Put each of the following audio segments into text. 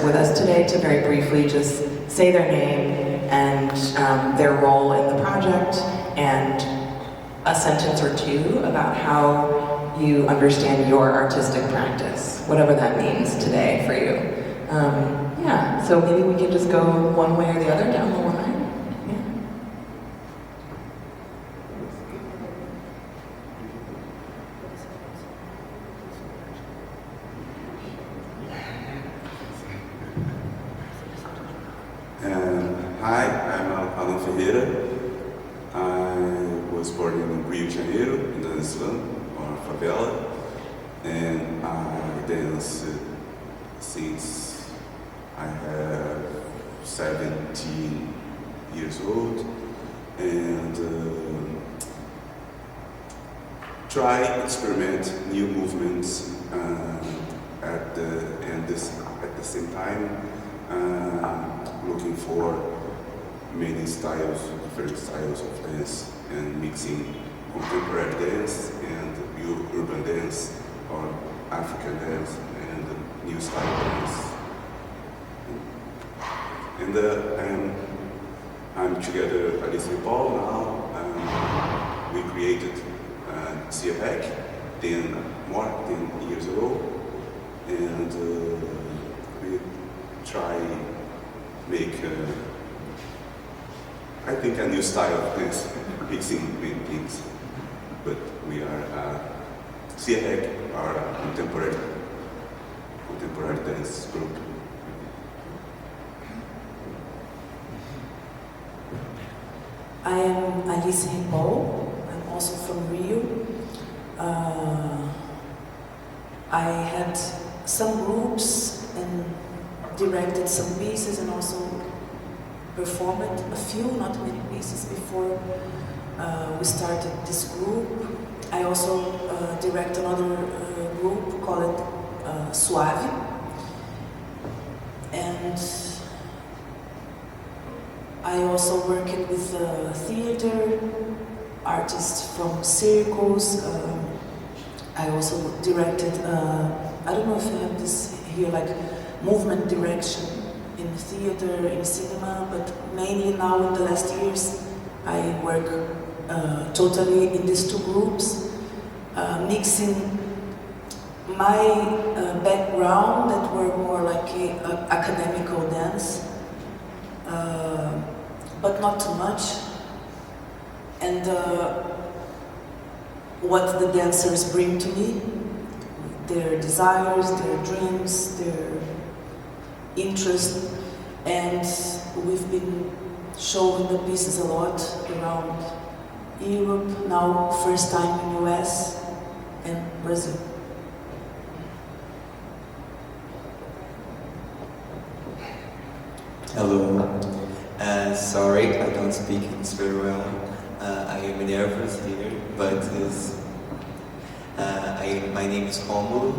with us today to very briefly just say their name and their role in the project and a sentence or two about how you understand your artistic practice, whatever that means today for you. Yeah, so maybe we can just go one way or the other down the line. Hi, I'm Alan Ferreira. I was born in Rio de Janeiro, in the slum, or favela, and I dance since I have 17 years old, and try experiment new movements at the same time. Looking for many styles, different styles of dance, and mixing contemporary dance and urban dance, or African dance, and new style dance. And I'm together with Ripoll now. We created CFEC more than 10 years ago, and we try make I think a new style of dance, mixing many things. But we are CFEC, our contemporary dance group. I am Aisha Ripoll. I'm also from Rio. I had some groups and directed some pieces and also performed a few, not many pieces, before we started this group. I also direct another group called Suave. And I also worked with theater, artists from circles. I also directed, I don't know if you have this here, like movement direction in theater, in cinema, but mainly now in the last years I work totally in these two groups, mixing my background that were more like academical dance, but not too much, and what the dancers bring to me, their desires, their dreams, their interest, and we've been showing the pieces a lot around Europe, now first time in US and Brazil. Hello. Sorry, I don't speak English very well. I am nervous here, but my name is Romulo.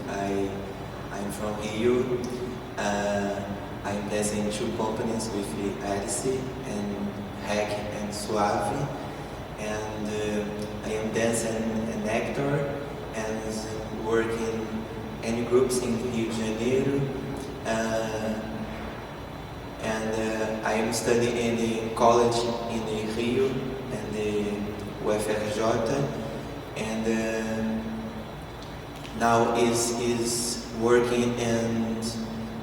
I'm from Rio. I'm dancing in two companies with Alice and Hack and Suave, and I am dancing an actor and working in groups in Rio de Janeiro. I am studying in the college in the Rio and the UFRJ, and now is working in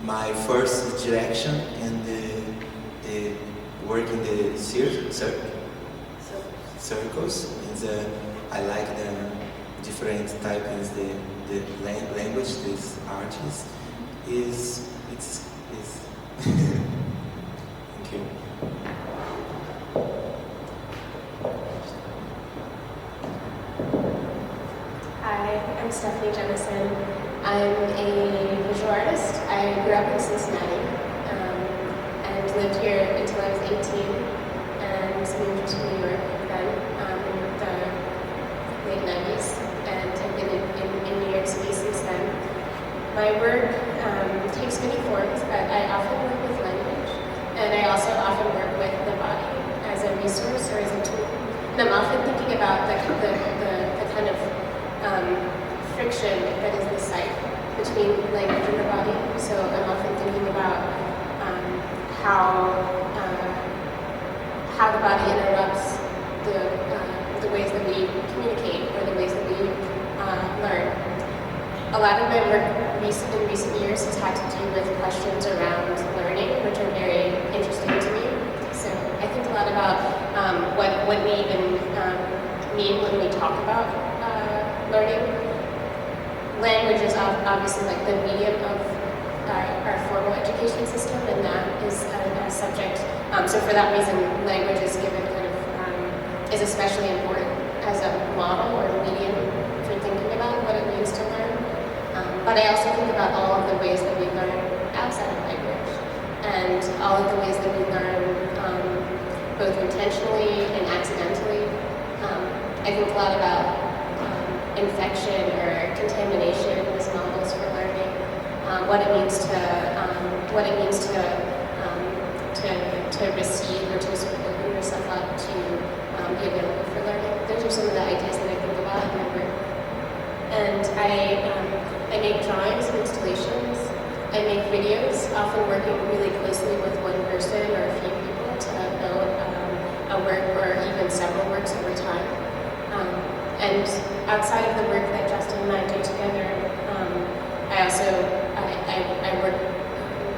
my first direction in the work in the circles. And I like the different types, the language this artist is. Thank you. Hi, I'm Steffani Jemison. I'm a visual artist. I grew up in Cincinnati and lived here until I was 18 and moved to New York then in the late 90s and have been in New York City since then. My work takes many forms, but I often work with language, and I also often work with the body as a resource or as a tool. And I'm often thinking about the kind of friction that is the site between language and the body. So I'm often thinking about how the body interrupts the ways that we communicate or the ways that we learn. A lot of my work in recent years has had to do with questions around learning, which are very interesting to me. So I think a lot about what we even mean when we talk about learning. Language is obviously like the medium of our formal education system, and that is a subject. So for that reason, language is given kind of is especially important as a model or medium for thinking about what it means to learn. But I also think about all of the ways that we learn outside of language, and all of the ways that we learn both intentionally and accidentally. I think a lot about infection or contamination as models for learning, what it means to receive or to sort of open yourself up to be available for learning. Those are some of the ideas that I think about in my work. And I make drawings and installations. I make videos, often working really closely with one person or a few people to build a work or even several works over time. And outside of the work that Justin and I do together, I work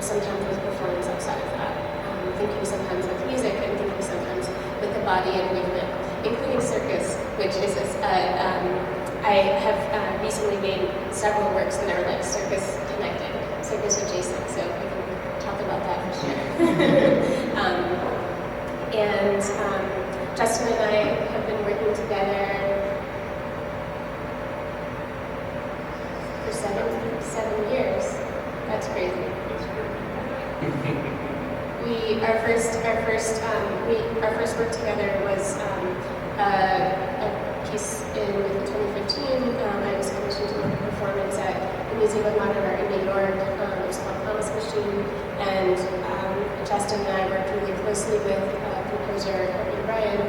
sometimes with performance outside of that, thinking sometimes with music and thinking sometimes with the body and movement, including circus, which is I have recently made several works that are like circus connected, circus adjacent, so we can talk about that for sure. Justin and I have been working together for seven years. That's crazy. Our first work together was a piece in 2015. I was commissioned to make a performance at the Museum of Modern Art in New York. It was called Promise Machine, and Justin and I worked really closely with composer Ryan,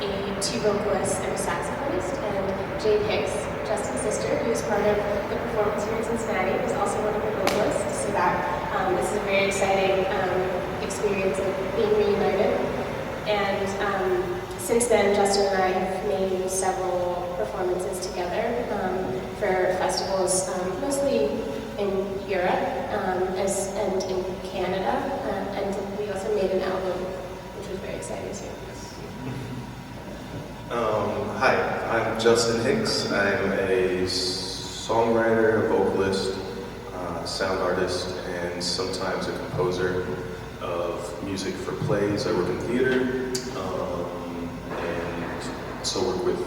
a two vocalist and a saxophonist, and Jade Hicks, Justin's sister, who is part of the performance here in Cincinnati, is also one of the vocalists. So that this is a very exciting experience of being reunited. And since then, Justin and I have made several performances together for festivals, mostly in Europe and in Canada. And we also made an album, which was very exciting too. Hi, I'm Justin Hicks. I'm a songwriter, vocalist, sound artist, and sometimes a composer of music for plays. I work in theater, and also work with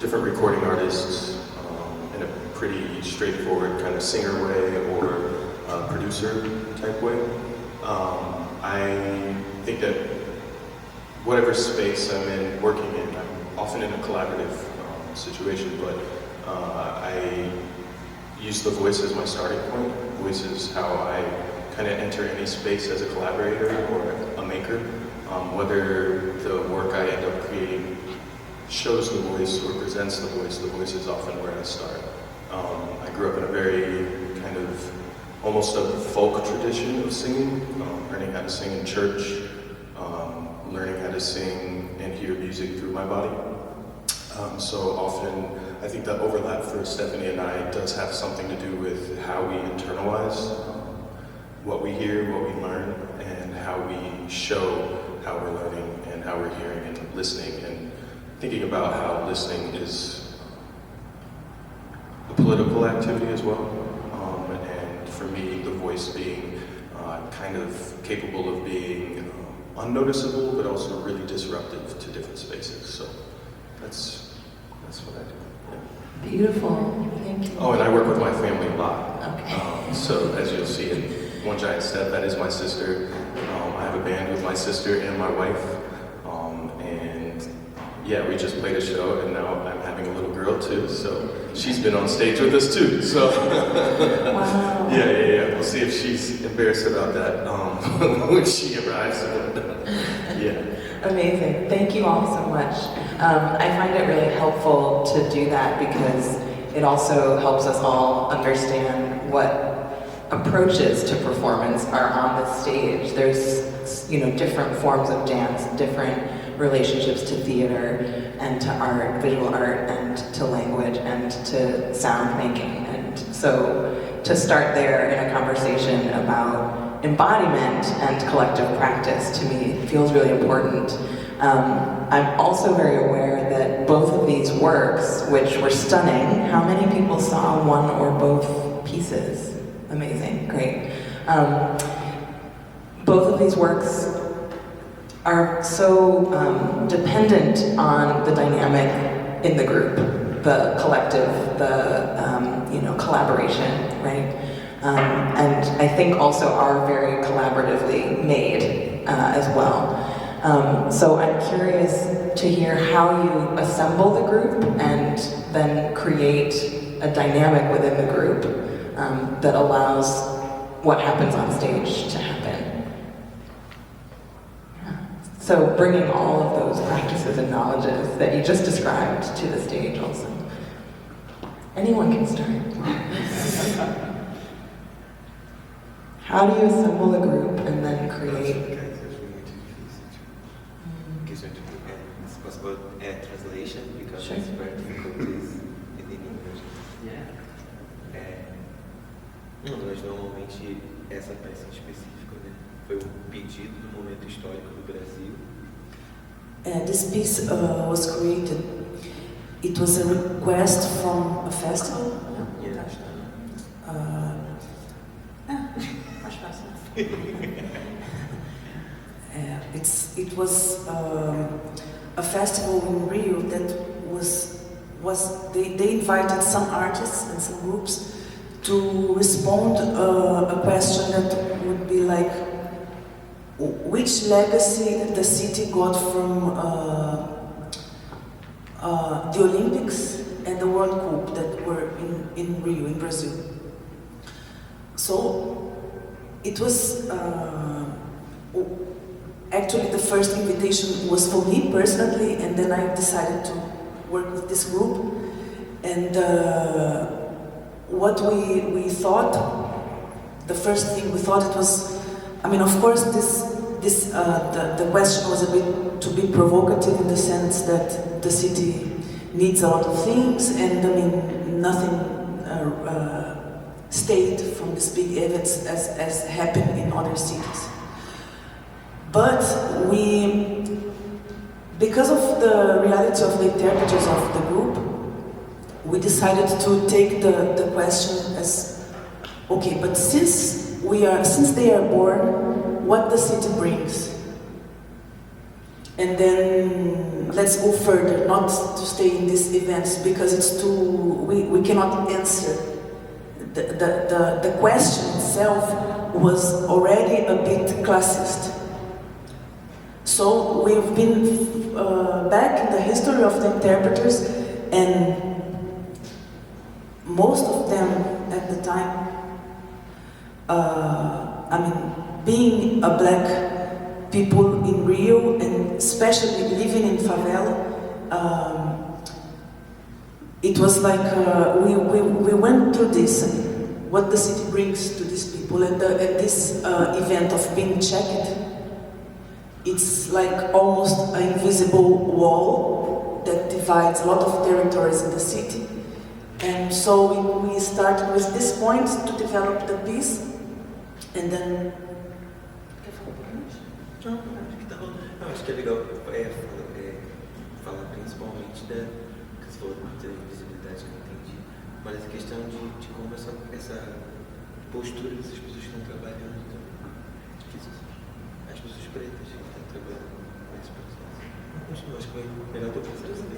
different recording artists in a pretty straightforward kind of singer way or producer type way. I think that whatever space I'm in, working in, I'm often in a collaborative situation, but I use the voice as my starting point. Voice is how I kind of enter any space as a collaborator or a maker. Whether the work I end up creating shows the voice or presents the voice is often where I start. I grew up in a very kind of almost a folk tradition of singing, learning how to sing in church, learning how to sing and hear music through my body. So often, I think the overlap for Steffani and I does have something to do with how we internalize what we hear, what we learn, and how we show how we're learning and how we're hearing and listening, and thinking about how listening is a political activity as well. And for me, the voice being kind of capable of being unnoticeable, but also really disruptive to different spaces. So that's what I do. Yeah. Beautiful, thank you. Oh, and I work with my family a lot. Okay. So as you'll see in One Giant Step, that is my sister. I have a band with my sister and my wife. And yeah, we just played a show, and now I'm having a little girl too. So she's been on stage with us too. So Wow. Yeah. We'll see if she's embarrassed about that when she arrives. Yeah. Amazing. Thank you all so much. I find it really helpful to do that because it also helps us all understand what approaches to performance are on the stage. There's, you know, different forms of dance, different relationships to theater and to art, visual art, and to language, and to sound making. And so to start there in a conversation about embodiment and collective practice, to me, feels really important. I'm also very aware that both of these works, which were stunning, how many people saw one or both pieces? Amazing, great. Both of these works are so dependent on the dynamic in the group, the collective, the you know, collaboration, right? And I think also are very collaboratively made as well. So I'm curious to hear how you assemble the group and then create a dynamic within the group that allows what happens on stage to happen. Yeah. So bringing all of those practices and knowledges that you just described to the stage also. Anyone can start. How do you assemble a group and then create? It's possible translation because Sure. it's very difficult in English. Nós normalmente, essa peça em específico, né, foi um pedido do momento histórico do Brasil. This piece was created. It was a request from a festival. It was a festival in Rio that they invited some artists and some groups to respond a question that would be like, which legacy the city got from the Olympics and the World Cup that were in Rio, in Brazil. So it was actually the first invitation was for me personally, and then I decided to work with this group. And what we thought, the first thing we thought it was, I mean, of course, the question was a bit to be provocative in the sense that the city needs a lot of things, and I mean, nothing stayed from these big events as happened in other cities. But because of the reality of the interpreters of the group, we decided to take the question as, okay, but since they are born, what the city brings? And then let's go further, not to stay in these events because it's we cannot answer. The question itself was already a bit classist. So we've been back in the history of the interpreters, and most of them at the time, I mean, being a black people in Rio, and especially living in favela, it was like we went through this, what the city brings to these people, and this event of being checked. It's like almost an invisible wall that divides a lot of territories in the city. And so we started with this point to develop the piece, and then... Não, acho que é legal falar principalmente que você falou da visibilidade que eu entendi, mas a questão de como essa postura dessas pessoas que estão trabalhando também. As pessoas pretas que estão trabalhando nesse processo. Acho que foi melhor ter pensado assim.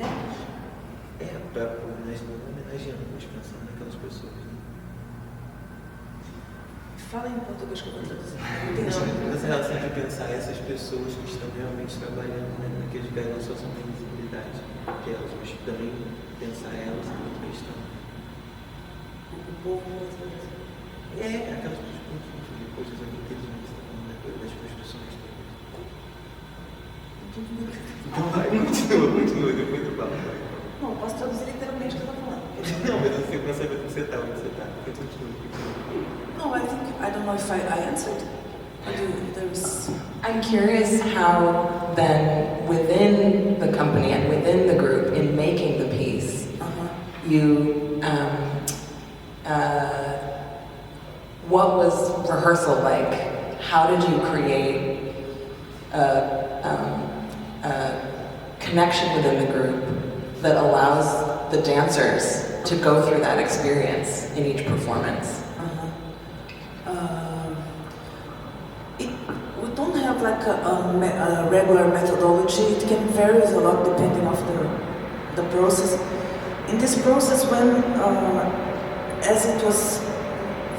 Para homenageando, mas pensando naquelas pessoas. Fala em português que eu vou traduzir. Nessa relação de pensar essas pessoas que estão realmente trabalhando naqueles lugares, não só são de visibilidade que elas, mas também pensar elas em outra questão. O povo brasileiro. Aquelas coisas aqui que eles não das pessoas também. Continua, depois do papo. Não, posso traduzir literalmente o que eu tô falando. Não, mas eu sei pra saber onde você tá, Continua. No, I don't know if I answered. I'm curious how then within the company and within the group in making the piece, you, what was rehearsal like? How did you create a connection within the group that allows the dancers to go through that experience in each performance? We don't have like a regular methodology. It can vary a lot depending on the process. In this process, when as it was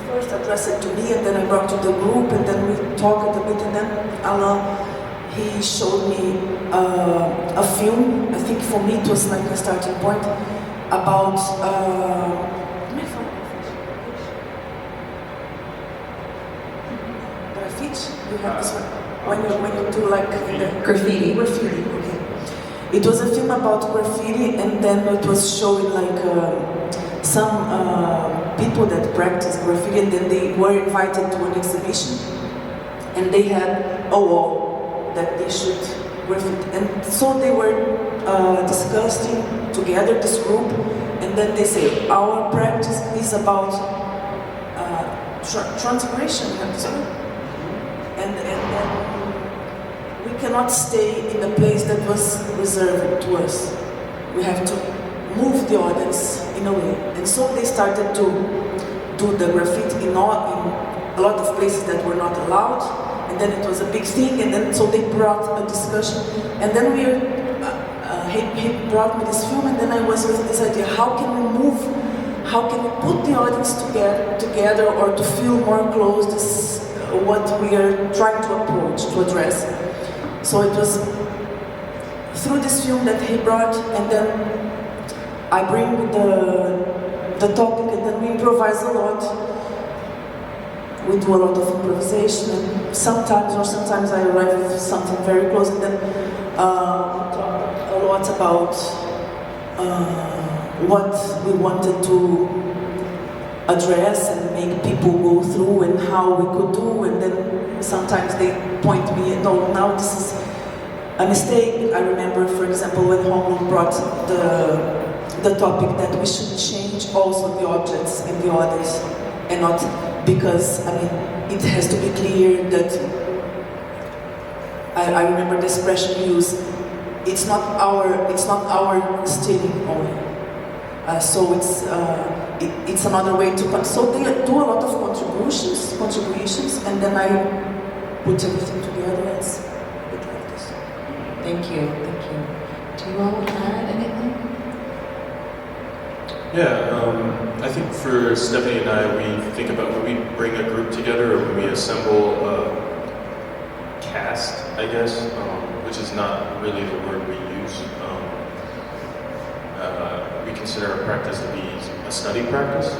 first addressed to me, and then I brought to the group, and then we talked a bit, and then Alain, he showed me a film. I think for me it was like a starting point about. You have this one when you do like the Graffiti. Graffiti, okay. It was a film about graffiti, and then it was showing like some people that practice graffiti, and then they were invited to an exhibition, and they had a wall that they should graffiti, and so they were discussing together this group, and then they say our practice is about transgression. And we cannot stay in a place that was reserved to us. We have to move the audience in a way. And so they started to do the graffiti in a lot of places that were not allowed. And then it was a big thing. And then so they brought a discussion. And then he brought me this film. And then I was with this idea: how can we move? How can we put the audience together, or to feel more close? This. What we are trying to approach, to address. So it was through this film that he brought, and then I bring the topic, and then we improvise a lot. We do a lot of improvisation, and sometimes I arrive with something very close, and then we talk a lot about what we wanted to address and make people go through, and how we could do, and then sometimes they point me, no, now this is a mistake. I remember, for example, when Homeland brought the topic that we should change also the objects in the audience, and not because, I mean, it has to be clear that, I remember the expression used, it's not our stealing only. So it's another way to. So they do a lot of contributions, and then I put everything together. It's a bit like this. Thank you. Do you all want to add anything? Yeah, I think for Steffani and I, we think about when we bring a group together, or when we assemble a cast, I guess, which is not really the word we use. We consider our practice to be a study practice.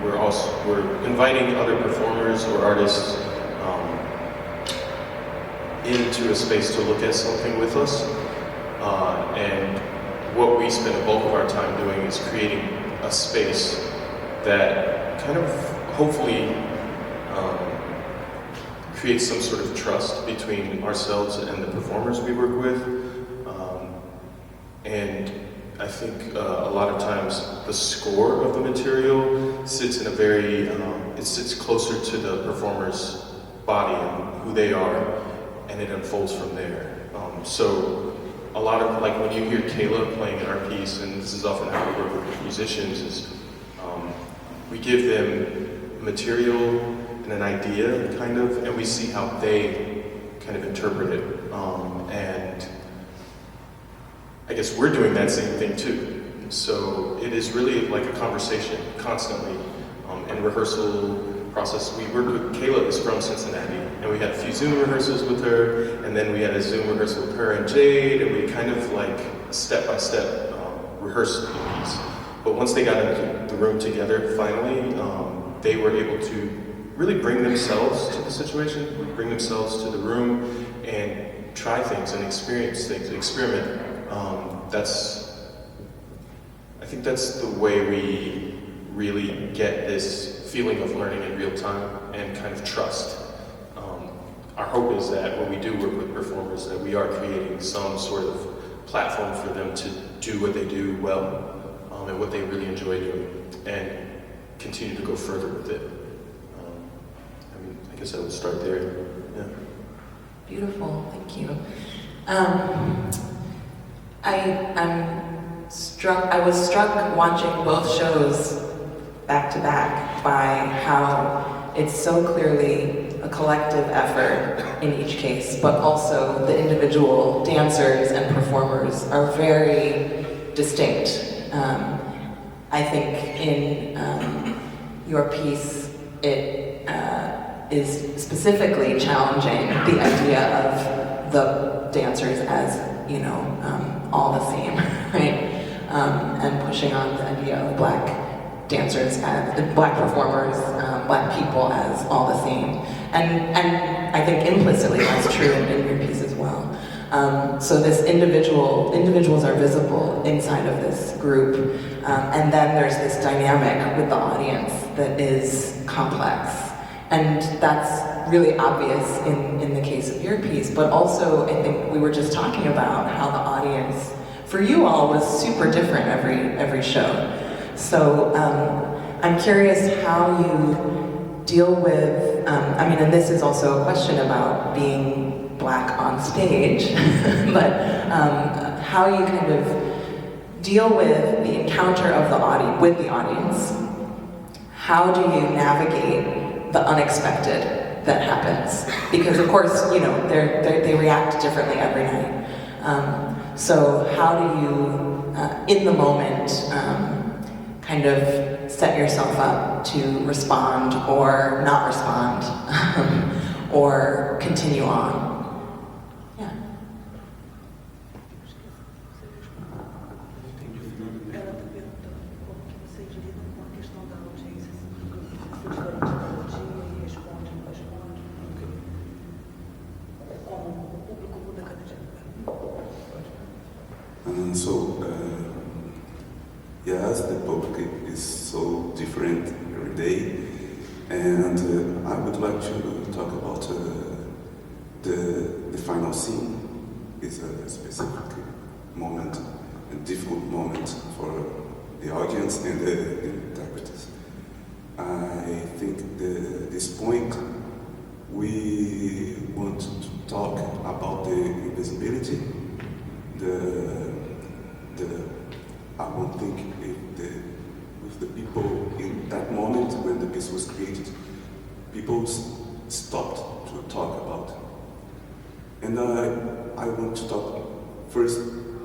We're inviting other performers or artists into a space to look at something with us. And what we spend a bulk of our time doing is creating a space that kind of hopefully creates some sort of trust between ourselves and the performers we work with. And I think a lot of times the score of the material sits in a very, it sits closer to the performer's body and who they are, and it unfolds from there. So a lot of, like when you hear Kayla playing in our piece, and this is often how we work with musicians, is we give them material and an idea, kind of, and we see how they kind of interpret it. And I guess we're doing that same thing too. So it is really like a conversation constantly. And rehearsal process, we work with, Kayla is from Cincinnati, and we had a few Zoom rehearsals with her, and then we had a Zoom rehearsal with her and Jade, and we kind of like step by step rehearsed the piece. But once they got into the room together, finally, they were able to really bring themselves to the situation, bring themselves to the room, and try things and experience things, experiment. That's think that's the way we really get this feeling of learning in real time and kind of trust. Our hope is that when we do work with performers, that we are creating some sort of platform for them to do what they do well, and what they really enjoy doing, and continue to go further with it. I guess I would start there. Yeah. Beautiful, thank you. I was struck watching both shows back to back by how it's so clearly a collective effort in each case, but also the individual dancers and performers are very distinct. I think in your piece, it is specifically challenging the idea of the dancers as, all the same, right? And pushing on the idea of Black dancers as Black performers, Black people as all the same, and I think implicitly that's true in your piece as well. So this individuals are visible inside of this group, and then there's this dynamic with the audience that is complex, and that's really obvious in the case of your piece. But also, I think we were just talking about how the audience for you all was super different every show. So I'm curious how you deal with, and this is also a question about being Black on stage, but how you kind of deal with the encounter of the audience, with the audience. How do you navigate the unexpected that happens? Because of course, they react differently every night. So how do you, in the moment, kind of set yourself up to respond or not respond, or continue on? Yeah. Ela te pergunta como que vocês lidam com a questão da audiência, se vocês durante o dia e respondem, não respondem, como o público muda cada dia. Yes, the public is so different every day, and I would like to talk about the final scene. It's a specific moment, a difficult moment for the audience and the interpreters. I think this point we want to talk about the invisibility. I won't think if the people in that moment when the piece was created, people stopped to talk about. And I want to talk first,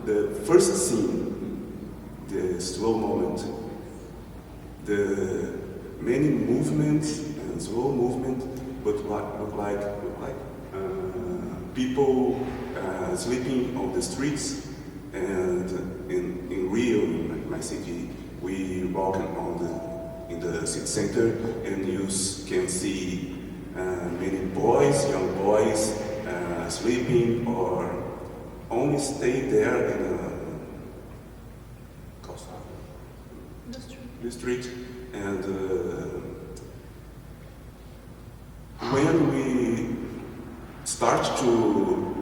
the first scene, the slow moment, the many movements and slow movement, but look like people sleeping on the streets. And in Rio, in my city, we walk in the city center, and you can see many boys, young boys, sleeping or only stay there in the street. And when we start to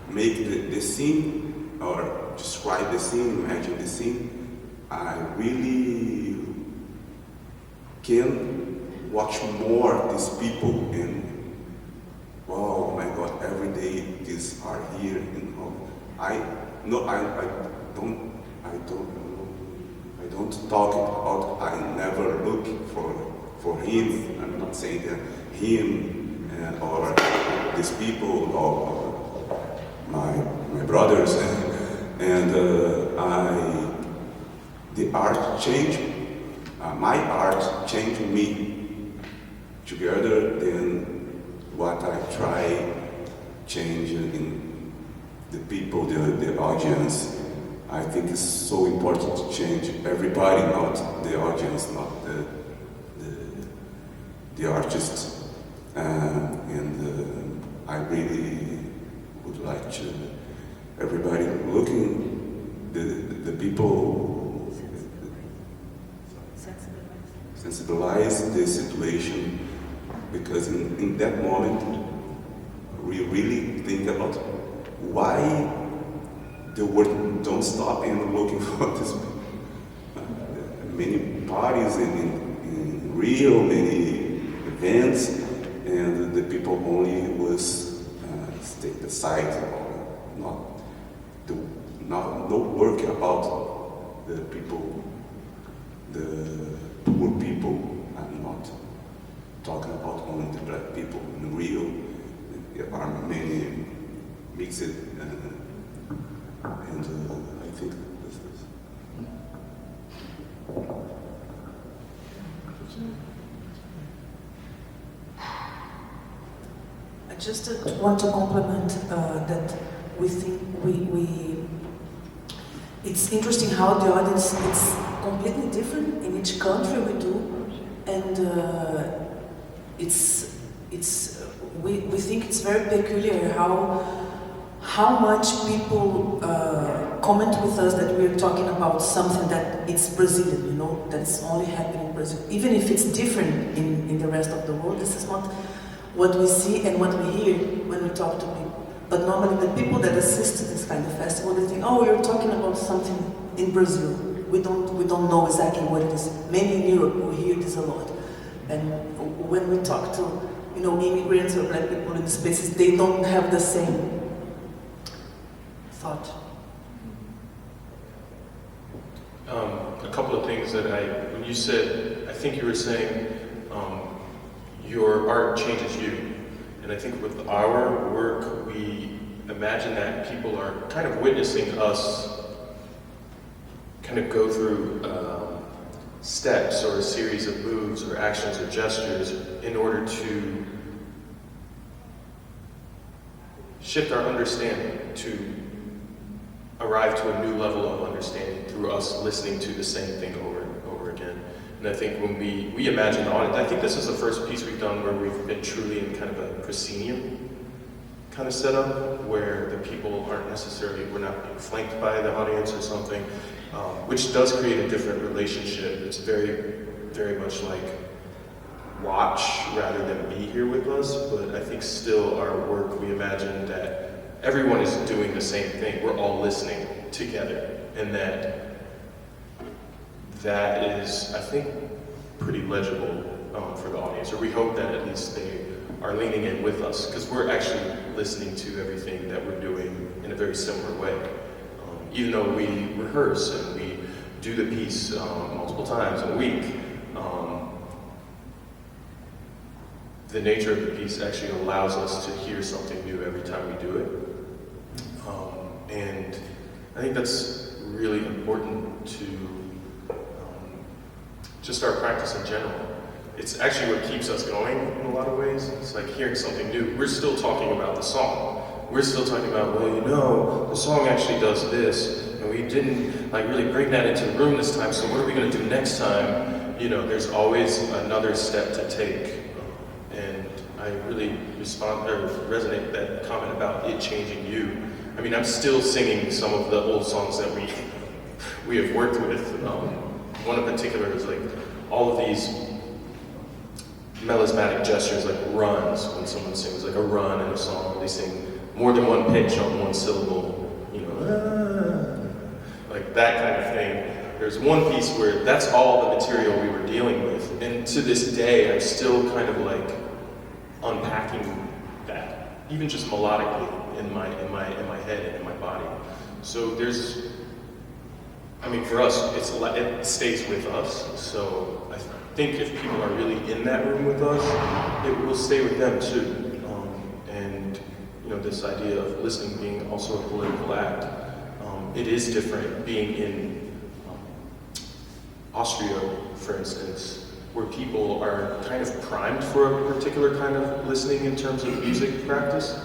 make the scene, or describe the scene, imagine the scene, I really can watch more these people and wow, my God, every day these are here. I don't talk about. I never look for him. I'm not saying that him or these people or my brothers. And the art changed, my art changed me together than what I try change in the people, the audience. I think it's so important to change everybody, not the audience, not the artist. And I really would like to everybody looking, the people sensibilize the situation, because in that moment we really think about why the world don't stop and looking for this. Many parties in Rio, many events, and the people only was take the side or no work about the people, the poor people. I'm not talking about only the black people in Rio. There are many mixed, and I think this is. I just want to compliment that we think it's interesting how the audience is completely different in each country we do, and we think it's very peculiar how much people comment with us that we're talking about something that it's Brazilian, you know, that's only happening in Brazil. Even if it's different in the rest of the world, this is not what we see and what we hear when we talk to people. But normally the people that assist to this kind of festival, they think, oh, you're talking about something in Brazil. We don't know exactly what it is. Maybe in Europe we hear this a lot. And when we talk to, you know, immigrants or black people in the spaces, they don't have the same thought. A couple of things that when you said, I think you were saying, your art changes you. And I think with our work, we imagine that people are kind of witnessing us kind of go through steps or a series of moves or actions or gestures in order to shift our understanding, to arrive to a new level of understanding through us listening to the same thing over and over again. And I think when we imagine the audience, I think this is the first piece we've done where we've been truly in kind of a proscenium kind of setup, where the people aren't necessarily, we're not being flanked by the audience or something, which does create a different relationship. It's very, very much like watch rather than be here with us, but I think still our work, we imagine that everyone is doing the same thing. We're all listening together, and that is, I think, pretty legible for the audience, or we hope that at least they are leaning in with us, because we're actually listening to everything that we're doing in a very similar way. Even though we rehearse and we do the piece multiple times in a week, the nature of the piece actually allows us to hear something new every time we do it. And I think that's really important to just our practice in general. It's actually what keeps us going in a lot of ways. It's like hearing something new. We're still talking about the song. We're still talking about, well, you know, the song actually does this, and we didn't like really bring that into the room this time, so what are we gonna do next time? You know, there's always another step to take. And I really resonate with that comment about it changing you. I mean, I'm still singing some of the old songs that we have worked with. One in particular is like all of these melismatic gestures, like runs. When someone sings like a run in a song, they sing more than one pitch on one syllable, you know, like that kind of thing. There's one piece where that's all the material we were dealing with, and to this day, I'm still kind of like unpacking that, even just melodically in my head and in my body. So there's, I mean, for us, it stays with us. So I think if people are really in that room with us, it will stay with them too. And you know, this idea of listening being also a political act, it is different being in Austria, for instance, where people are kind of primed for a particular kind of listening in terms of music practice,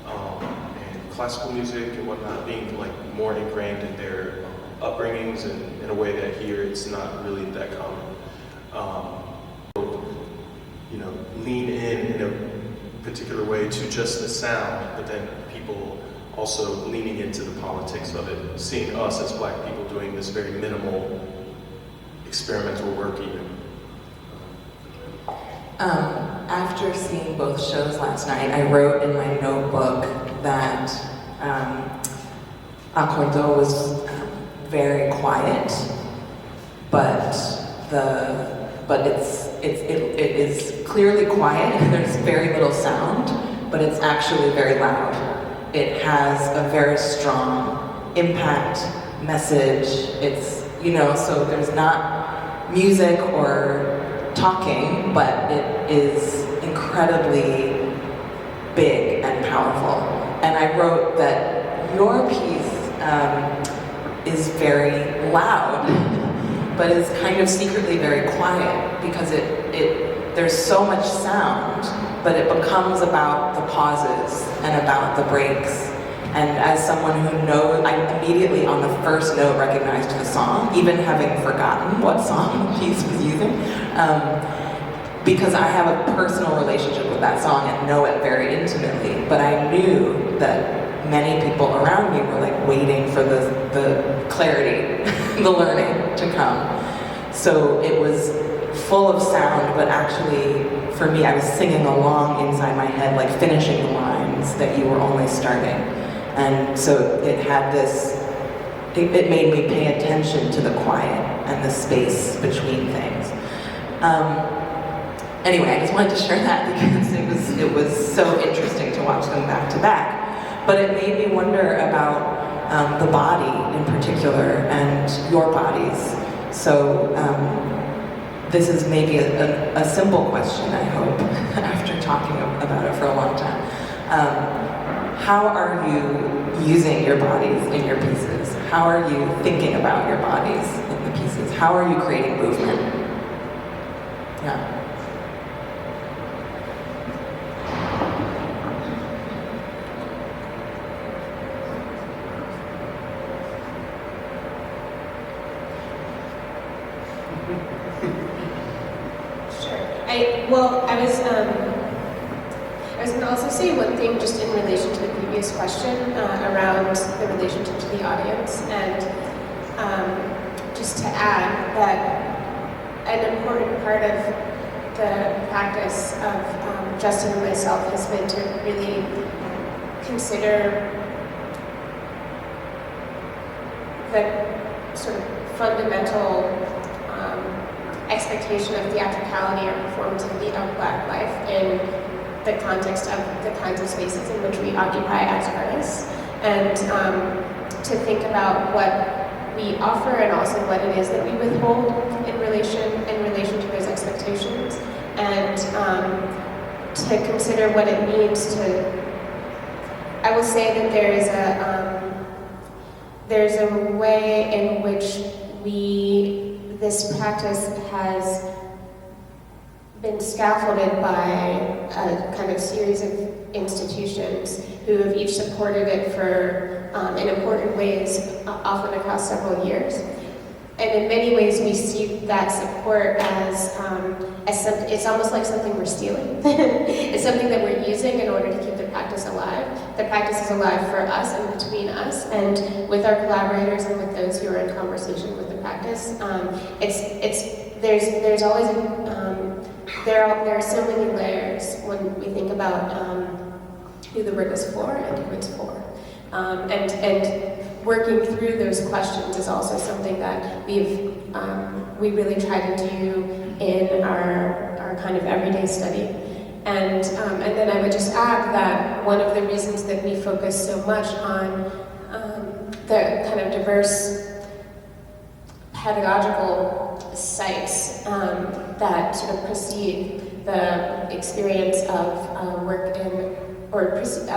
and classical music and whatnot being like more ingrained in their upbringings, and in a way that here it's not really that common. You know, lean in a particular way to just the sound, but then people also leaning into the politics of it, seeing us as Black people doing this very minimal experimental work even. After seeing both shows last night, I wrote in my notebook that Accordo was very quiet, but it is clearly quiet. There's very little sound, but it's actually very loud. It has a very strong impact, message. It's, you know, so there's not music or talking, but it is incredibly big and powerful. And I wrote that your piece is very loud, but is kind of secretly very quiet because there's so much sound, but it becomes about the pauses and about the breaks. And as someone who knows, I immediately on the first note recognized the song, even having forgotten what song the piece was using, because I have a personal relationship with that song and know it very intimately. But I knew that many people around me were like waiting for the clarity, the learning to come. So it was full of sound, but actually, for me, I was singing along inside my head, like finishing the lines that you were only starting. And so it had this, it made me pay attention to the quiet and the space between things. Anyway, I just wanted to share that because it was so interesting to watch them back to back. But it made me wonder about the body in particular and your bodies. So this is maybe a simple question, I hope, after talking about it for a long time. How are you using your bodies in your pieces? How are you thinking about your bodies in the pieces? How are you creating movement? Yeah. I was going to also say one thing just in relation to the previous question around the relationship to the audience, and just to add that an important part of the practice of Justin and myself has been to really consider the sort of fundamental expectation of theatricality or performativity of Black life in the context of the kinds of spaces in which we occupy as artists, and to think about what we offer and also what it is that we withhold in relation to those expectations, and to consider what it means to. I will say that there's a way in which this practice has been scaffolded by a kind of series of institutions who have each supported it for, in important ways, often across several years. And in many ways, we see that support as it's almost like something we're stealing. It's something that we're using in order to keep the practice alive. The practice is alive for us and between us, and with our collaborators and with those who are in conversation with the practice. There's always there are so many layers when we think about who the work is for and who it's for, and working through those questions is also something that we really try to do in our kind of everyday study. And then I would just add that one of the reasons that we focus so much on the kind of diverse pedagogical sites that sort of precede the experience of work in, or precede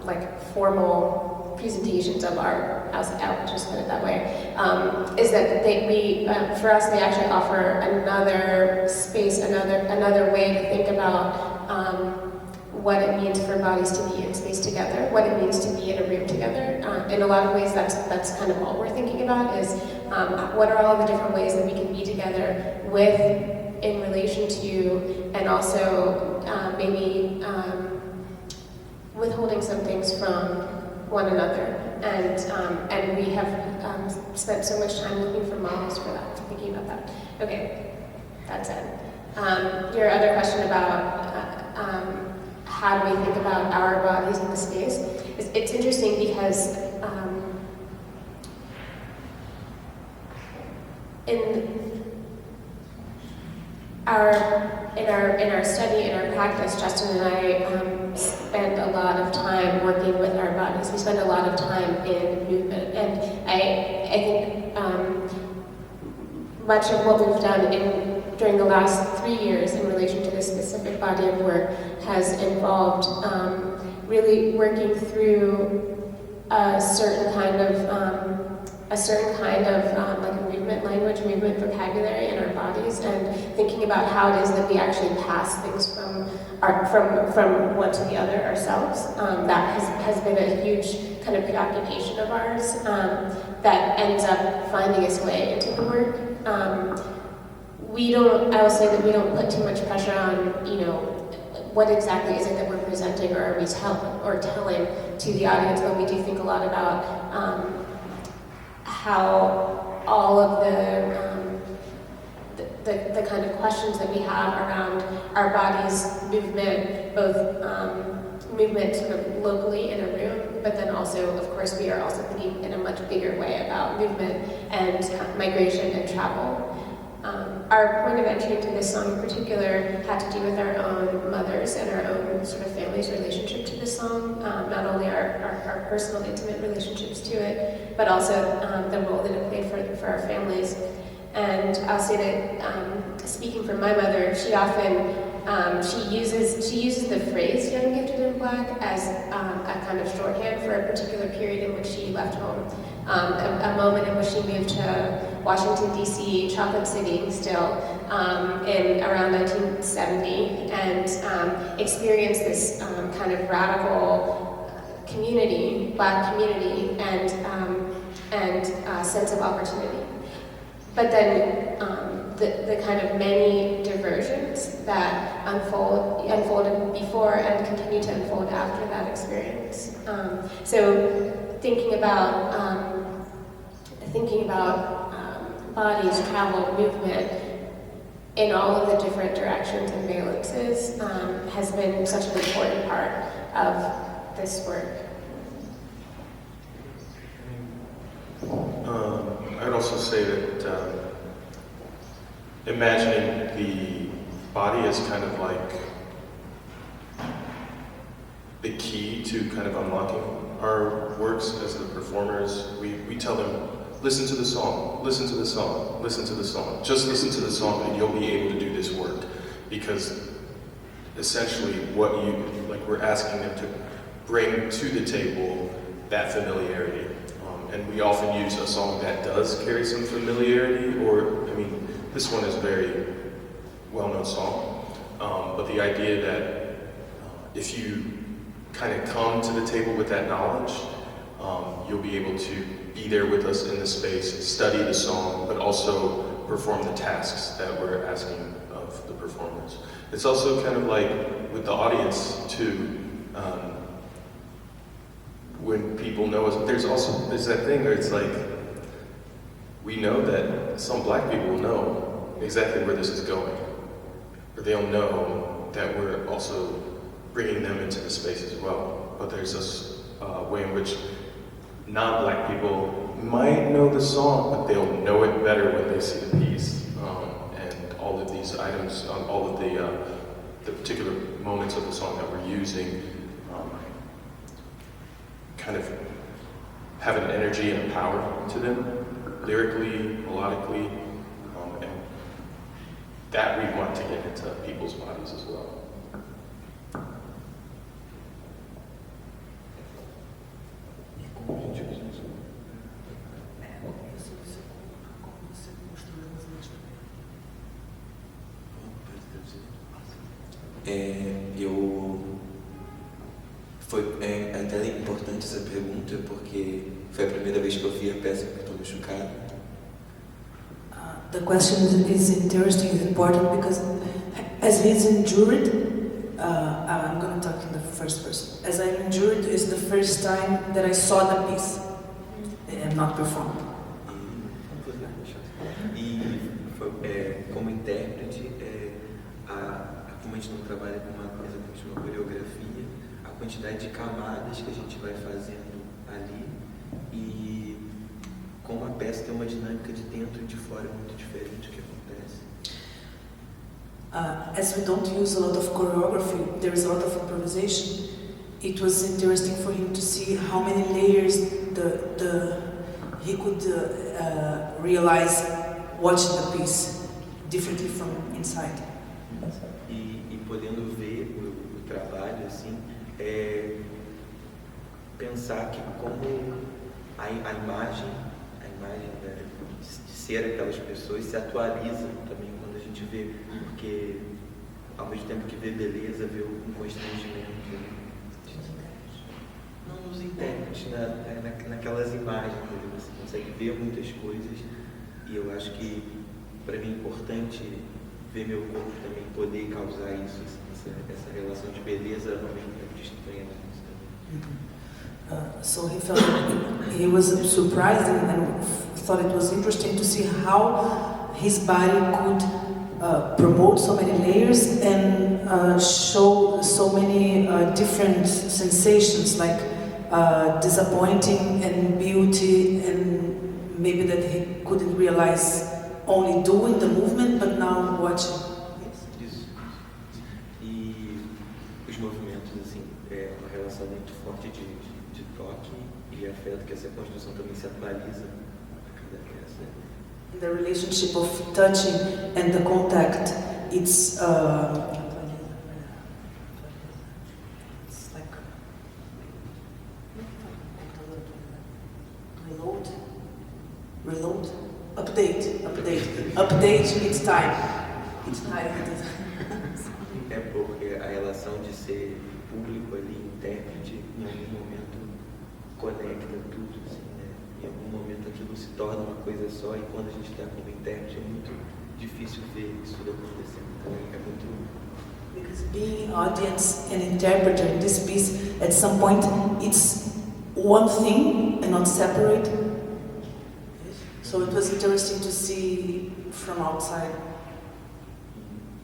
like formal presentations of art, I'll just put it that way, is that for us, they actually offer another space, another way to think about what it means for bodies to be in space together, what it means to be in a room together. In a lot of ways, that's kind of all we're thinking about is what are all the different ways that we can be together with, in relation to, and also maybe withholding some things from one another. And we have spent so much time looking for models for that, thinking about that. Okay. that's it. Your other question about how do we think about our bodies in the space, it's interesting because in our study, in our practice, Justin and I spend a lot of time working with our bodies. We spend a lot of time in movement, and I think much of what we've done during the last 3 years in relation to this specific body of work has involved really working through a certain kind of like a movement language, movement vocabulary in our bodies, and thinking about how it is that we actually pass things from one to the other ourselves. That has been a huge kind of preoccupation of ours that ends up finding its way into the work. I will say that we don't put too much pressure on, what exactly is it that we're presenting or are we telling to the audience, but we do think a lot about how all of the kind of questions that we have around our body's movement, both movement sort of locally in a room, but then also, of course, we are also thinking in a much bigger way about movement and migration and travel. Our point of entry into this song in particular had to do with our own mothers and our own sort of family's relationship to this song, not only our personal intimate relationships to it, but also the role that it played for our families. And I'll say that speaking for my mother, she often she uses the phrase "young, gifted, and black" as a kind of shorthand for a particular period in which she left home, a moment in which she moved to Washington, D.C., Chocolate City still, in around 1970, and experienced this kind of radical community, black community, and sense of opportunity. But then the kind of many diversions that unfolded before and continue to unfold after that experience. So thinking about bodies, travel, movement in all of the different directions and valences has been such an important part of this work. I'd also say that imagining the body as kind of like the key to kind of unlocking our works as the performers. We tell them, listen to the song, listen to the song, listen to the song. Just listen to the song and you'll be able to do this work. Because essentially we're asking them to bring to the table that familiarity. And we often use a song that does carry some familiarity, this one is a very well-known song, but the idea that if you kind of come to the table with that knowledge, you'll be able to be there with us in the space, study the song, but also perform the tasks that we're asking of the performers. It's also kind of like with the audience too, when people know us, there's that thing where it's like, we know that some black people know exactly where this is going, or they'll know that we're also bringing them into the space as well. But there's this way in which non-black people might know the song, but they'll know it better when they see the piece. And all of these items, all of the particular moments of the song that we're using, kind of have an energy and a power to them, lyrically, melodically, and that we want to get into people's bodies as well. É até importante essa pergunta porque foi a primeira vez que eu vi a peça que estou machucado. The question is interesting, is important because as he's injured, I'm going to talk in the first person. As I'm injured, it's the first time that I saw the piece and not performed. E como intérprete, a gente não trabalha com uma coisa, com uma coreografia, a quantidade de camadas que a gente vai fazendo ali e como a peça tem uma dinâmica de dentro e de fora muito diferente do que acontece. As we don't use a lot of choreography, there is a lot of improvisation. It was interesting for him to see how many layers he could realize watching the piece differently from inside. E podendo ver o trabalho assim, pensar que como a imagem de ser aquelas pessoas se atualiza também quando a gente vê, porque ao mesmo tempo que vê beleza, vê um constrangimento. Não nos intérpretes, naquelas imagens, você consegue ver muitas coisas e eu acho que para mim é importante ver meu corpo também poder causar isso, essa relação de beleza ao mesmo tempo de estranhamento. So he was surprised and thought it was interesting to see how his body could promote so many layers and show so many different sensations like disappointing and beauty, and maybe that he couldn't realize only doing the movement but now watching. Isso. E os movimentos, assim, é uma relação muito forte de toque e afeto, que essa construção também se atualiza a cada peça. The relationship of touching and the contact, it's like reload, update each time. É porque a relação de ser público ali, intérprete, em algum momento conecta tudo, assim, né? Em algum momento aquilo se torna uma coisa só e quando a gente está como intérprete é muito difícil ver isso tudo acontecendo. Então é muito... Because being audience and interpreter in this piece, at some point, it's one thing and not separate. So it was interesting to see from outside.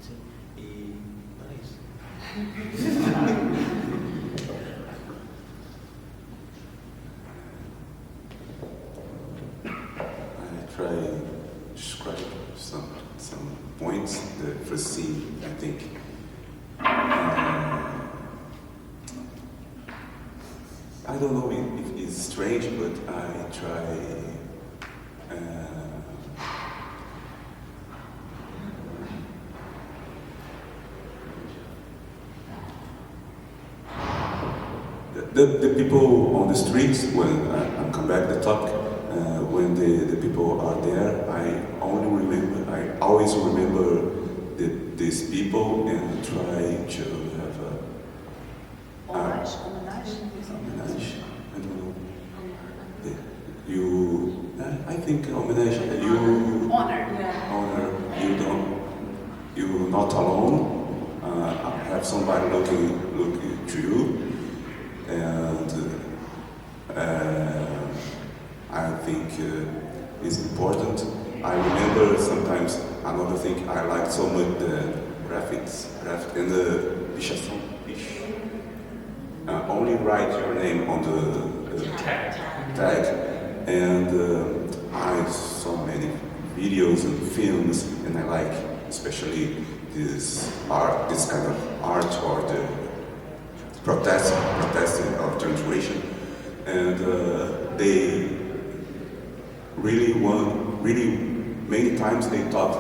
Sim. E é isso. I try to describe some points. The first scene, I think. I don't know if it's strange, but I try. The people on the streets, when I come back to talk, when the people are there, I always remember these people and try to have a Homenagem? homenage. I don't know. I think homenage. You honor. You're not alone. Have somebody looking to you. And I think it's important. I remember sometimes another thing I liked so much, the graphics and the pichação. Only write your name on the tag. And I saw many videos and films, and I like especially this kind of art or the protesting of translation, and they really many times they thought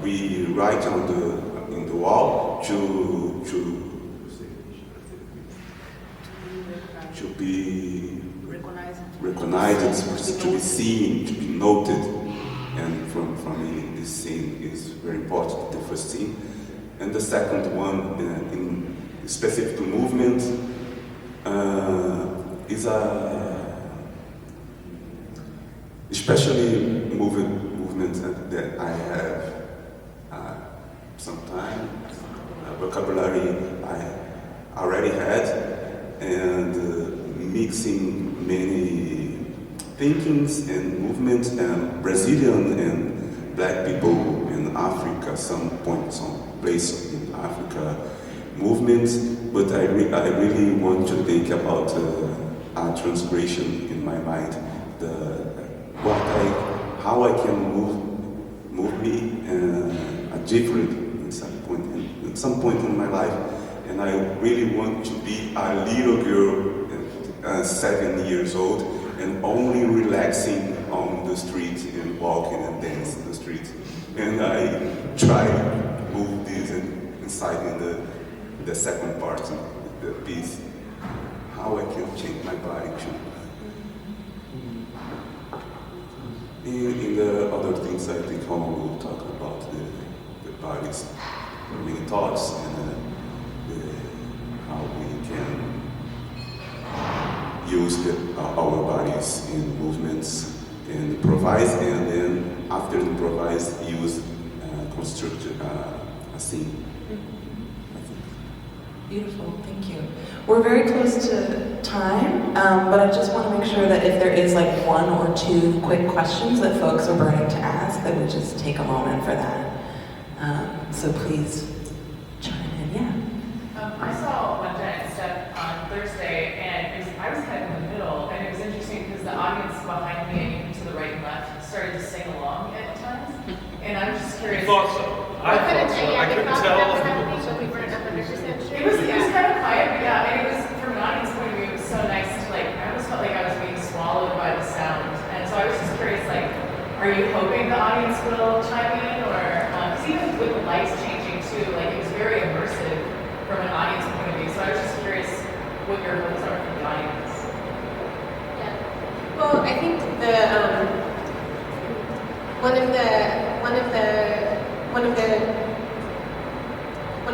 we write in the wall to be recognized, to be seen, to be noted, and from me this scene is very important. The first scene, and the second one in specific to movement is especially movement that I have some time, vocabulary I already had, and mixing many thinkings and movements and Brazilian and black people in Africa, some place in Pan-Africa movements, but I really want to think about a transgression in my mind, how I can move me different in some point in my life, and I really want to be a little girl, 7 years old, and only relaxing on the street and walking and dancing in the street. And I try to move this inside in the second part of the piece, how I can change my body too. In the other things, I think Homer will talk about the body's many thoughts and how we can use our bodies in movements and improvise, and then after improvise, use construct a scene. Beautiful, thank you. We're very close to time, but I just want to make sure that if there is like 1 or 2 quick questions that folks are burning to ask, that we just take a moment for that. So please chime in, yeah. I saw One Giant Step on Thursday, and I was kind of in the middle, and it was interesting because the audience behind me and even to the right and left started to sing along at times, and I was just curious. I thought so. I couldn't tell. It was kind of quiet, but yeah, and it was, from an audience point of view, it was so nice to I almost felt like I was being swallowed by the sound, and so I was just curious, are you hoping the audience will chime in, or, because even with the lights changing too, it was very immersive from an audience point of view, so I was just curious what your hopes are for the audience. Yeah. Well, I think one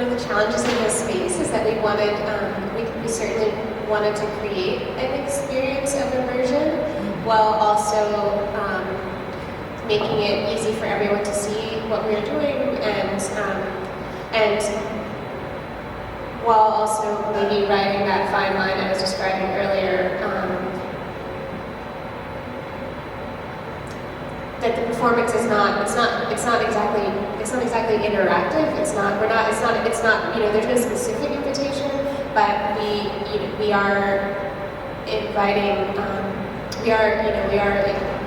of the challenges in this space is that we certainly wanted to create an experience of immersion while also making it easy for everyone to see what we are doing and while also maybe riding that fine line I was describing earlier, that the performance is not exactly interactive. There's no specific invitation, but we are inviting.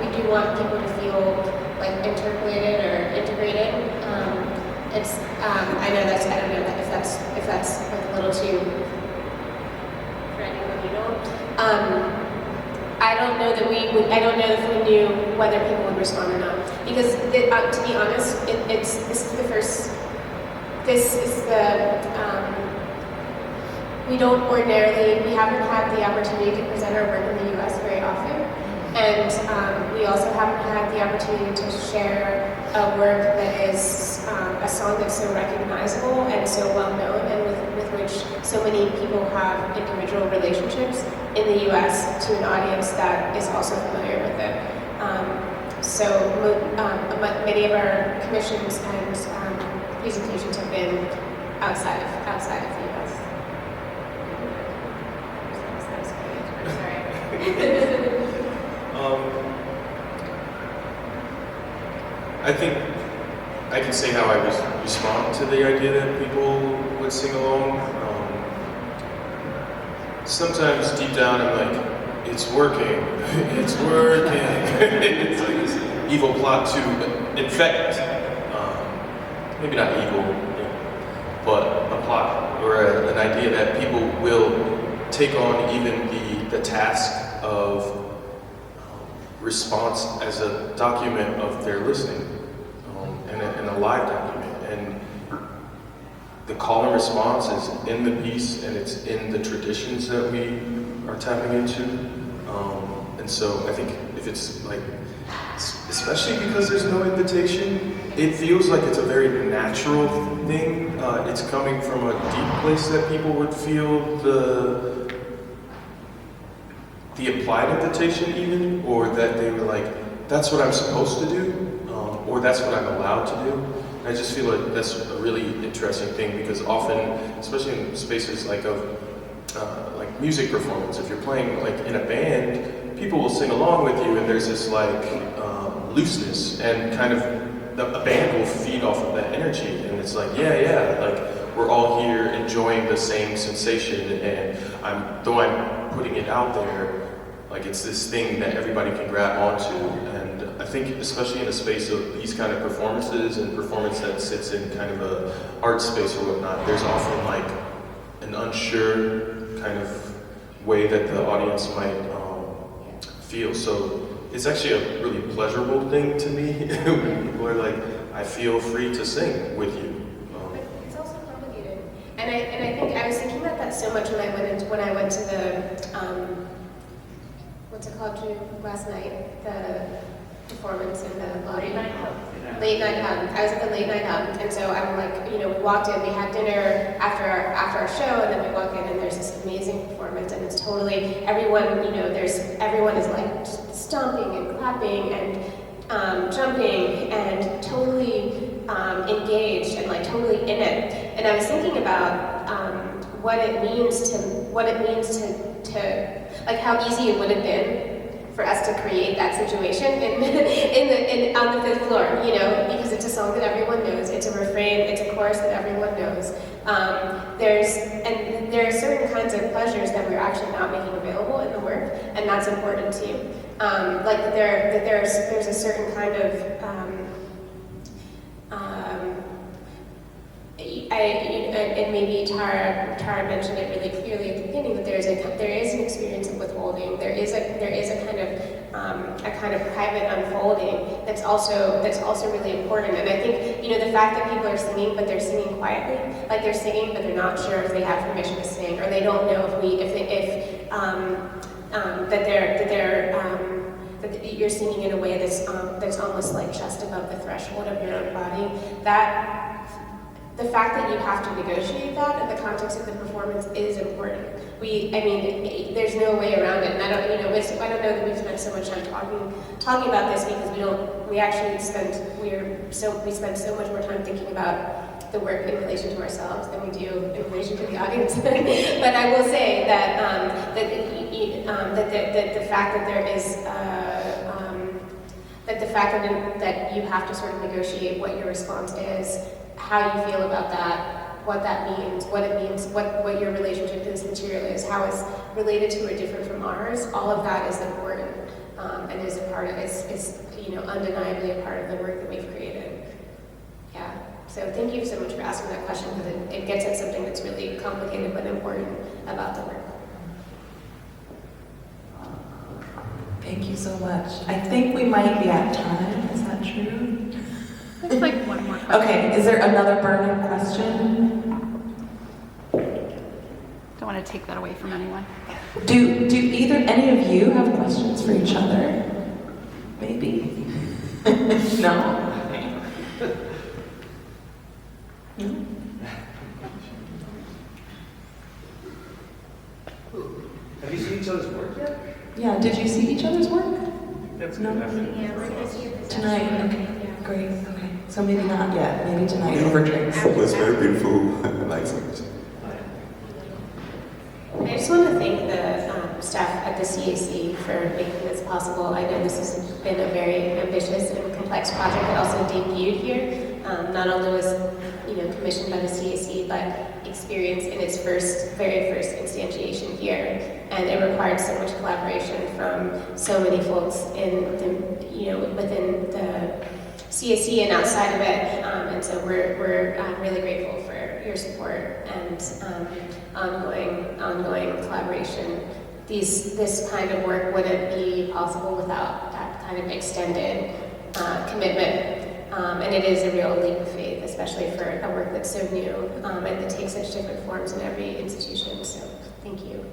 We do want people to feel interpolated or integrated. I don't know if that's a little too for anyone who don't. I don't know if we knew whether people would respond or not, because to be honest, we haven't had the opportunity to present our work in the US very often, and we also haven't had the opportunity to share a work that is a song that's so recognizable and so well known, and with which so many people have individual relationships in the US to an audience that is also familiar with it. Many of our commissions and presentations have been outside of the US. I think I can say how I respond to the idea that people would sing along. Sometimes deep down I'm like, it's working, it's working. It's like this evil plot to infect, maybe not evil, but a plot or an idea that people will take on even the task of response as a document of their listening, and a live document. And the call and response is in the piece, and it's in the traditions that we are tapping into. And so I think if it's especially because there's no invitation, it feels like it's a very natural thing. It's coming from a deep place that people would feel the implied invitation even, or that they were like, that's what I'm supposed to do, or that's what I'm allowed to do. And I just feel like that's a really interesting thing, because often, especially in spaces like music performance, if you're playing in a band, people will sing along with you, and there's this looseness, and kind of a band will feed off of that energy, and it's we're all here enjoying the same sensation, and though I'm putting it out there, like it's this thing that everybody can grab onto. And I think especially in a space of these kind of performances and performance that sits in kind of a art space or whatnot, there's often like an unsure kind of way that the audience might feel. So it's actually a really pleasurable thing to me when people are like, I feel free to sing with you. It's also complicated. And I think I was thinking about that so much when I went to the what's it called, last night, the performance in the lobby. Late night hub. I was at the late night hub, and so I'm like, we walked in, we had dinner after our show, and then we walk in, and there's this amazing performance, and it's totally everyone. Everyone is like stomping and clapping and jumping and totally engaged and like totally in it. And I was thinking about what it means to like how easy it would have been for us to create that situation on the 5th floor, because it's a song that everyone knows, it's a refrain, it's a chorus that everyone knows. There are certain kinds of pleasures that we're actually not making available in the work, and that's important too. Like there's a certain kind of and maybe Tara mentioned it really clearly at the beginning, that there is an experience of withholding. There is a kind of private unfolding that's also really important. And I think the fact that people are singing, but they're singing quietly, like they're singing, but they're not sure if they have permission to sing, or they don't know that you're singing in a way that's almost like just above the threshold of your own body. The fact that you have to negotiate that in the context of the performance is important. There's no way around it. And I don't know that we've spent so much time talking about this, because we spend so much more time thinking about the work in relation to ourselves than we do in relation to the audience. But I will say that the fact that there is that you have to sort of negotiate what your response is, how you feel about that, what that means, what it means, what your relationship to this material is, how it's related to or different from ours. All of that is important, and is a part of is undeniably a part of the work that we've created. Yeah. So thank you so much for asking that question, because it gets at something that's really complicated but important about the work. Thank you so much. I think we might be at time. Is that true? There's like one more question. Okay, is there another burning question? Don't want to take that away from anyone. Do any of you have questions for each other? Maybe? No? No? Have you seen each other's work yet? Yeah, did you see each other's work? That's No? good. Yeah, we're going to see it Tonight, okay, great, okay. So maybe not yet, maybe tonight over drinks. It was very beautiful, like I just want to thank the staff at the CAC for making this possible. I know this has been a very ambitious and complex project that also debuted here. Not only was commissioned by the CAC, but experienced in its very first instantiation here, and it required so much collaboration from so many folks within the CAC and outside of it, and so we're really grateful for your support and ongoing collaboration. This kind of work wouldn't be possible without that kind of extended commitment, and it is a real leap of faith, especially for a work that's so new and that takes such different forms in every institution. So thank you.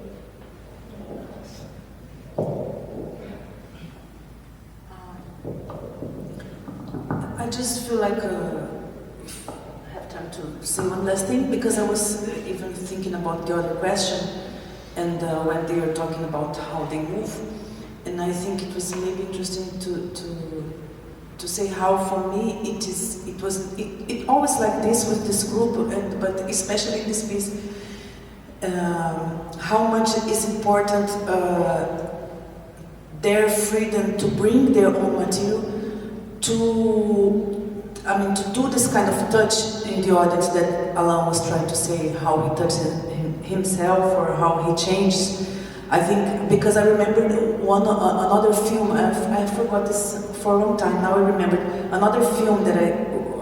I just feel like if I have time to say one last thing, because I was even thinking about the other question, and when they were talking about how they move, and I think it was maybe interesting to say how for me it always like this with this group, but especially in this piece, how much is important their freedom to bring their own material, to do this kind of touch in the audience that Alan was trying to say, how he touched himself or how he changed. I think because I remembered another film, I forgot this for a long time, now I remembered another film that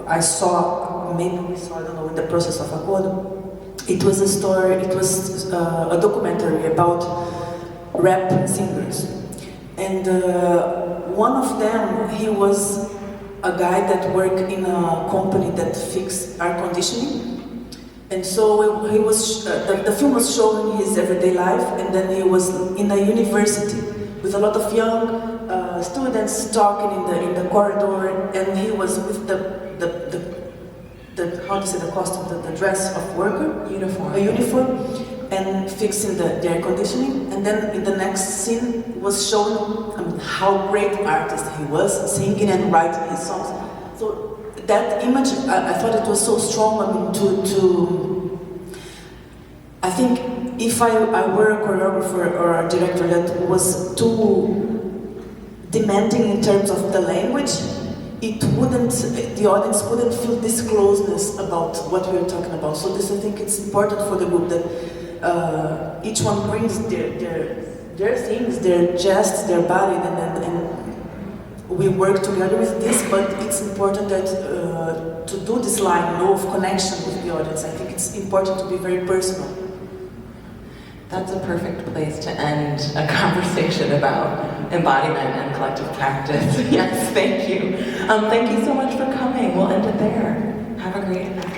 I saw, maybe we saw, I don't know, in the process of Acordo. It was a story, it was a documentary about rap singers. And one of them, he was a guy that worked in a company that fixed air conditioning. And so he was, the film was showing his everyday life, and then he was in a university with a lot of young students talking in the corridor, and he was with the how to say, the costume, the dress of worker, Uniform. a uniform, and fixing the air conditioning. And then in the next scene was showing how great artist he was, singing and writing his songs. So that image, I thought it was so strong. I mean, I think if I were a choreographer or a director that was too demanding in terms of the language, the audience wouldn't feel this closeness about what we are talking about. So this, I think it's important for the group that each one brings their things, their gests, their body, and we work together with this, but it's important that to do this line, of connection with the audience. I think it's important to be very personal. That's a perfect place to end a conversation about embodiment and collective practice. Yes, thank you. Thank you so much for coming. We'll end it there. Have a great night.